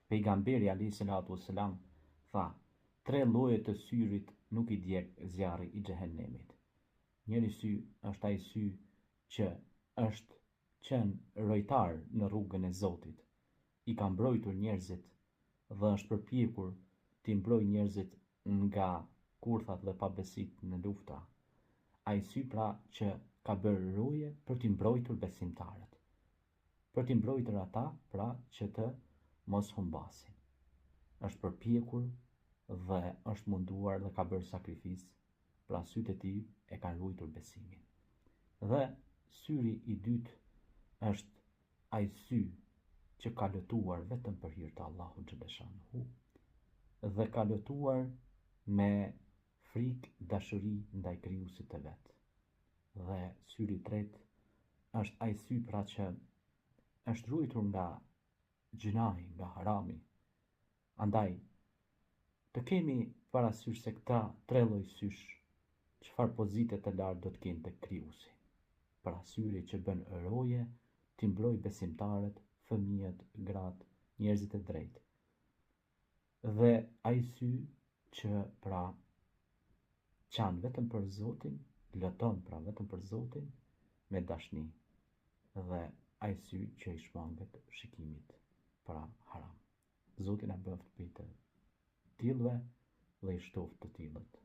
Pejgamberi a.s. tha, 3 lloje të syrit nuk i djeg zjarri i xhehenemit. Njëri sy është ai sy që është qenë rojtar në rrugën e Zotit, i ka mbrojtur njerëzit dhe është përpjekur t'i mbrojë njerëzit nga kurthat dhe pabesit në lufta. Ai sy pra që ka bërë roje për t'i mbrojtur besimtarët, për t'i mbrojtur ata pra që të mos humbasin. Është përpjekur dhe është munduar dhe ka bërë sakrificë, pra sytë e tij e kanë ruajtur besimin. Dhe syri i dytë është ai sy që ka lutuar vetëm për hir të Allahut xhaleshanuhu dhe ka lutuar me frikë dashuri ndaj krijuesit të vet. Dhe syri i tretë është ai sy pra që është ruajtur nga gjinahi, nga harami. Andaj, të kemi parasysh se këta 3 lloj sysh, çfarë pozite të lartë do të kenë tek krijuesi. Pra syri që bën roje, t'i mbroj besimtarët, fëmijët, gratë, njerëzit e drejtë. Dhe ai sy që pra qanë vetëm për Zotin, luton pra vetëm për Zotin me dashni. Dhe ai sy që i shmanget shikimit pra haram. Zoti na bëft prej të tillëve dhe i shtoft të tillët.